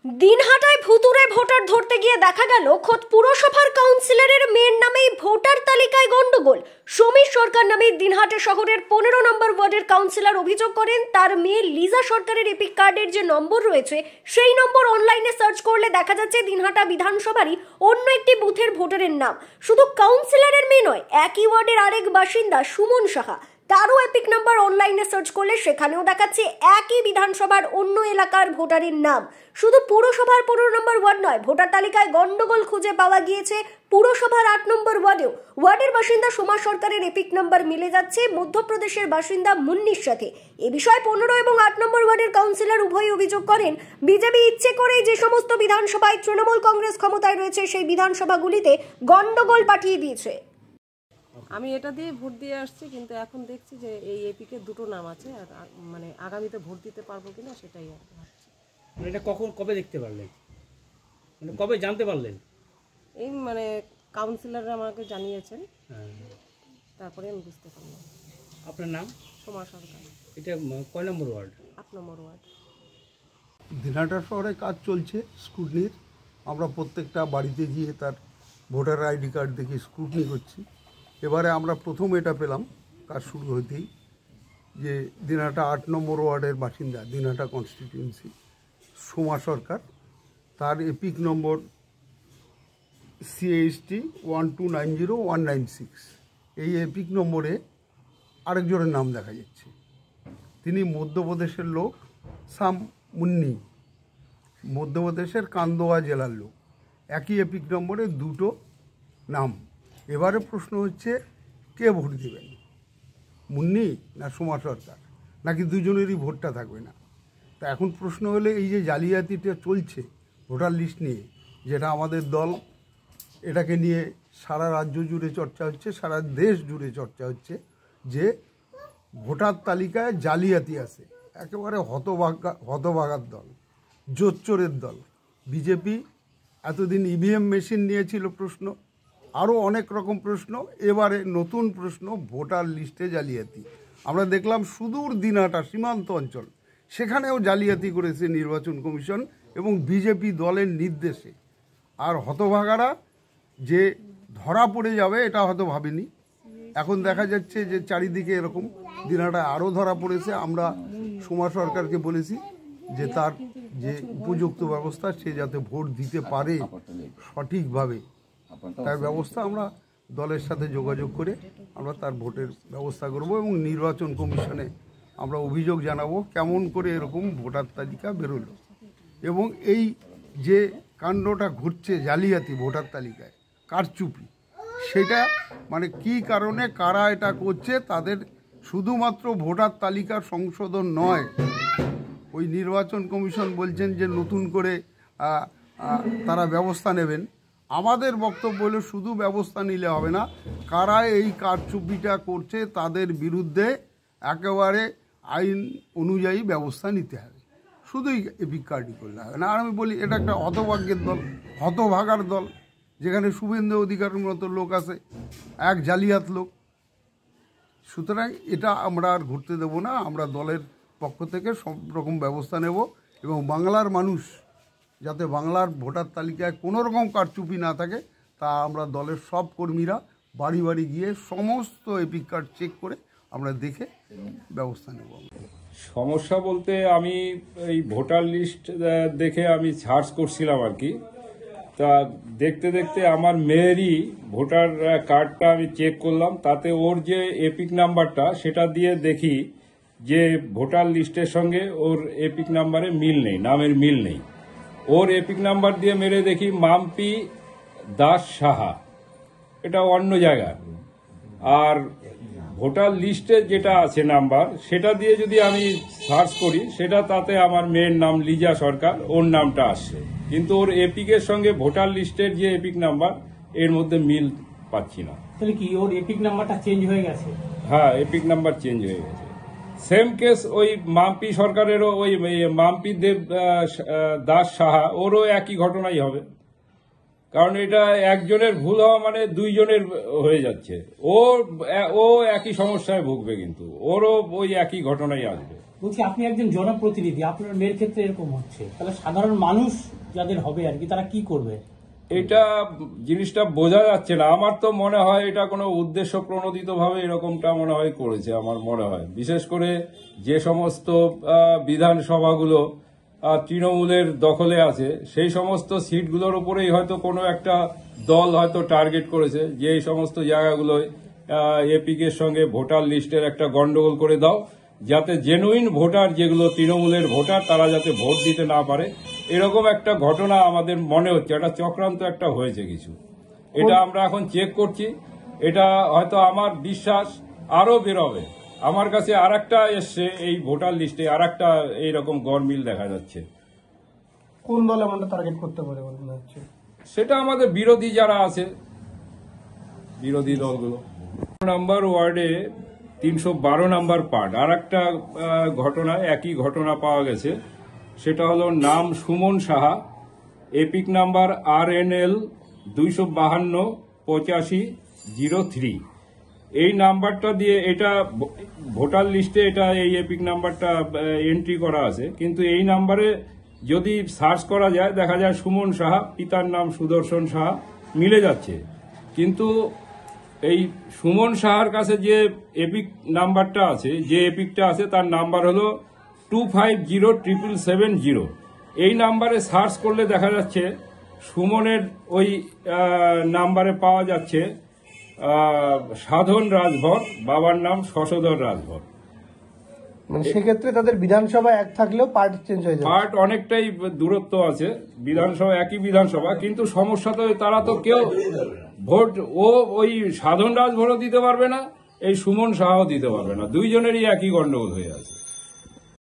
দিনহাটায় ভুতুড়ে ভোটার ধরতে গিয়ে দেখা গেল খোদ পুরসভার কাউন্সিলরের মেয়ের নামেই ভোটার তালিকায় গন্ডগোল। সমীর সরকার নামে দিনহাটা শহরের 15 নম্বর ওয়ার্ডের কাউন্সিলর অভিযোগ করেন তার মেয়ে লিজা সরকারের এপিক কার্ডের যে নম্বর রয়েছে সেই নম্বর অনলাইনে সার্চ করলে দেখা যাচ্ছে দিনহাটা বিধানসভারই অন্য একটি বুথের ভোটারের নাম। শুধু কাউন্সিলরের মেয়ে নয়, একই ওয়ার্ডের আরেক বাসিন্দা সুমন সাহা, তারও এপিক নাম্বার অনলাইনে সার্চ করলে সেখানেও দেখাচ্ছে একই বিধানসভার অন্য এলাকার ভোটারের নাম। শুধু পুরসভার 15 নম্বর ওয়ার্ড নয়, ভোটার তালিকায় গন্ডগোল খুঁজে পাওয়া গিয়েছে পুরসভার 8 নম্বর ওয়ার্ডেও। ওয়ার্ডের বাসিন্দা সোমা সরকারের এপিক নাম্বার মিলে যাচ্ছে মধ্যপ্রদেশের বাসিন্দা মুন্নির সাথে। এ বিষয়ে 15 এবং 8 নম্বর ওয়ার্ডের কাউন্সিলর উভয়ই অভিযোগ করেন বিজেপি ইচ্ছে করেই যে সমস্ত বিধানসভায় তৃণমূল কংগ্রেস ক্ষমতায় রয়েছে সেই বিধানসভাগুলিতে গন্ডগোল পাঠিয়ে দিয়েছে। আমি এটা দিয়ে ভোট দিয়ে আসছি, কিন্তু এখন দেখছি যে এই এপিকে দুটো নাম আছে, আর মানে আগামীতে ভোট দিতে পারবো কিনা সেটাই আর ভাবছি। এটা কবে দেখতে পারলেন, মানে কবে জানতে পারলেন? এই মানে কাউন্সিলররা আমাকে জানিয়েছেন, তারপরে আমি বুঝতে পারলাম। আপনার নাম? সোমা সরকার। এটা কয় নম্বর ওয়ার্ড? 8 নম্বর ওয়ার্ড। দিনহাটা শহরে কাজ চলছে স্ক্রুটনির। আমরা প্রত্যেকটা বাড়িতে গিয়ে তার ভোটার আইডি কার্ড দেখে স্ক্রুটনি করছি। এবারে আমরা প্রথম এটা পেলাম কাজ শুরু হতেই, যে দিনহাটা 8 নম্বর ওয়ার্ডের বাসিন্দা, দিনহাটা কনস্টিটিউয়েন্সি, সোমা সরকার, তার এপিক নম্বর CHT 1290196। এই এপিক নম্বরে আরেকজনের নাম দেখা যাচ্ছে। তিনি মধ্যপ্রদেশের লোক, সাম মুন্নি, মধ্যপ্রদেশের কান্দোয়া জেলার লোক। একই এপিক নম্বরে দুটো নাম। এবারে প্রশ্ন হচ্ছে কে ভোট দেবেন, মুন্নি না সোমা সরকার, নাকি দুজনেরই ভোটটা থাকবে না? তা এখন প্রশ্ন হলে এই যে জালিয়াতিটা চলছে ভোটার লিস্ট নিয়ে, যেটা আমাদের দল এটাকে নিয়ে সারা রাজ্য জুড়ে চর্চা হচ্ছে, সারা দেশ জুড়ে চর্চা হচ্ছে, যে ভোটার তালিকায় জালিয়াতি আছে। একেবারে হতভাগার দল, জোচ্চোরের দল। বিজেপি এতদিন ইভিএম মেশিন নিয়েছিল প্রশ্ন, আরও অনেক রকম প্রশ্ন, এবারে নতুন প্রশ্ন ভোটার লিস্টে জালিয়াতি। আমরা দেখলাম সুদূর দিনহাটা সীমান্ত অঞ্চল, সেখানেও জালিয়াতি করেছে নির্বাচন কমিশন এবং বিজেপি দলের নির্দেশে। আর হতভাগারা যে ধরা পড়ে যাবে এটা হয়তো ভাবেনি। এখন দেখা যাচ্ছে যে চারিদিকে এরকম, দিনহাটায় আরও ধরা পড়েছে। আমরা সোমা সরকারকে বলেছি যে তার যে উপযুক্ত ব্যবস্থা, সে যাতে ভোট দিতে পারে সঠিকভাবে, তার ব্যবস্থা আমরা দলের সাথে যোগাযোগ করে আমরা তার ভোটের ব্যবস্থা করব এবং নির্বাচন কমিশনে আমরা অভিযোগ জানাবো কেমন করে এরকম ভোটার তালিকা বেরোলো। এবং এই যে কাণ্ডটা ঘটছে জালিয়াতি ভোটার তালিকায়, কারচুপি, সেটা মানে কি কারণে কারা এটা করছে, তাদের শুধুমাত্র ভোটার তালিকার সংশোধন নয়, ওই নির্বাচন কমিশন বলছেন যে নতুন করে তারা ব্যবস্থা নেবেন। আমাদের বক্তব্য হলো শুধু ব্যবস্থা নিলে হবে না, কারা এই কারচুপিটা করছে তাদের বিরুদ্ধে একেবারে আইন অনুযায়ী ব্যবস্থা নিতে হবে। শুধুই এপিক কার্ডই করলে হবে না। আর আমি বলি এটা একটা হতভাগ্যের দল, হতভাগার দল, যেখানে শুভেন্দু অধিকারের মতো লোক আছে, এক জালিয়াত লোক। সুতরাং এটা আমরা আর ঘুরতে দেবো না। আমরা দলের পক্ষ থেকে সব রকম ব্যবস্থা নেব এবং বাংলার মানুষ যাতে বাংলার ভোটার তালিকায় কোনো রকম কারচুপি না থাকে, তা আমরা দলের সব কর্মীরা বাড়ি বাড়ি গিয়ে সমস্ত এপিক কার্ড চেক করে আমরা দেখে ব্যবস্থা নেব। সমস্যা বলতে আমি এই ভোটার লিস্ট দেখে আমি সার্চ করছিলাম আর কি। তা দেখতে দেখতে আমার মেয়েরই ভোটার কার্ডটা আমি চেক করলাম, তাতে ওর যে এপিক নাম্বারটা সেটা দিয়ে দেখি যে ভোটার লিস্টের সঙ্গে ওর এপিক নাম্বারে মিল নেই, নামের মিল নেই। ওর এপিক নাম্বার দিয়ে মেরে দেখি মাম্পি দাস সাহা, এটা অন্য জায়গা। আর ভোটার লিস্টে যেটা আছে নাম্বার, সেটা দিয়ে যদি আমি সার্চ করি, সেটা তাতে আমার মেয়ের নাম লিজা সরকার, ওর নামটা আসছে, কিন্তু ওর এপিকের সঙ্গে ভোটার লিস্টের যে এপিক নাম্বার এর মধ্যে মিল পাচ্ছি না। তাহলে কি ওর এপিক নাম্বারটা চেঞ্জ হয়ে গেছে? হ্যাঁ, এপিক নাম্বার চেঞ্জ হয়ে গেছে। সেম কেস ওই মাম্পি সরকারেরও, ওই মাম্পি দেব দাস সাহা, ওরও একই ঘটনাই হবে। কারণ এটা একজনের ভুল হওয়া মানে দুইজনের হয়ে যাচ্ছে। ও একই সমস্যায় ভুগবে, কিন্তু ওরও ওই একই ঘটনাই আসবে। বলছি আপনি একজন জনপ্রতিনিধি, আপনার মেয়ের ক্ষেত্রে এরকম হচ্ছে, তাহলে সাধারণ মানুষ যাদের হবে আর কি, তারা কি করবে? এটা জিনিসটা বোঝা যাচ্ছে না। আমার তো মনে হয় এটা কোনো উদ্দেশ্য প্রণোদিত ভাবে এরকমটা মনে হয় করেছে, আমার মনে হয়। বিশেষ করে যে সমস্ত বিধানসভাগুলো তৃণমূলের দখলে আছে, সেই সমস্ত সিটগুলোর উপরেই হয়তো কোনো একটা দল হয়তো টার্গেট করেছে যে এই সমস্ত জায়গাগুলোয় এপিকের সঙ্গে ভোটার লিস্টের একটা গন্ডগোল করে দাও, যাতে জেনুইন ভোটার যেগুলো তৃণমূলের ভোটার তারা যাতে ভোট দিতে না পারে। এরকম একটা ঘটনা আমাদের মনে হচ্ছে, একটা চক্রান্ত একটা হয়েছে কিছু। এটা আমরা এখন চেক করছি। এটা হয়তো আমার বিশ্বাস আরো বেরোবে। আমার কাছে আরেকটা এসছে এই ভোটার লিস্টে, আরেকটা এইরকম গরমিল দেখা যাচ্ছে। কোন দল এমনটা টার্গেট করতে পারে বলে মনে হচ্ছে? সেটা আমাদের বিরোধী যারা আছে, বিরোধী দলগুলো। নাম্বার ওয়ার্ডে 312 নাম্বার পার্ট আর একটা ঘটনা, একই ঘটনা পাওয়া গেছে। সেটা হলো নাম Suman Saha, epic number RNL 252-8503। এই নাম্বারটা দিয়ে এটা ভোটার লিস্টে এটা এই এপিক নাম্বারটা এন্ট্রি করা আছে, কিন্তু এই নাম্বারে যদি সার্চ করা যায় দেখা যায় সুমন সাহা, পিতার নাম সুদর্শন সাহা, মিলে যাচ্ছে। কিন্তু এই সুমন সাহার কাছে যে এপিক নাম্বারটা আছে, যে এপিকটা আছে তার নাম্বার হলো 250770। এই নাম্বারে সার্চ করলে দেখা যাচ্ছে সুমনের ওই নাম্বারে পাওয়া যাচ্ছে সাধন রাজভর, বাবার নাম শশধর রাজভর। মানে সেক্ষেত্রে তাদের বিধানসভা এক থাকলেও পার্ট চেঞ্জ হয়ে যাবে। পার্ট অনেকটাই দূরত্ব আছে, বিধানসভা একই বিধানসভা, কিন্তু সমস্যা তো তারা তো কেউ ভোট ওই সাধন রাজভরও দিতে পারবে না, এই সুমন সাহাও দিতে পারবে না, দুইজনেরই একই গন্ডগোল হয়ে আছে।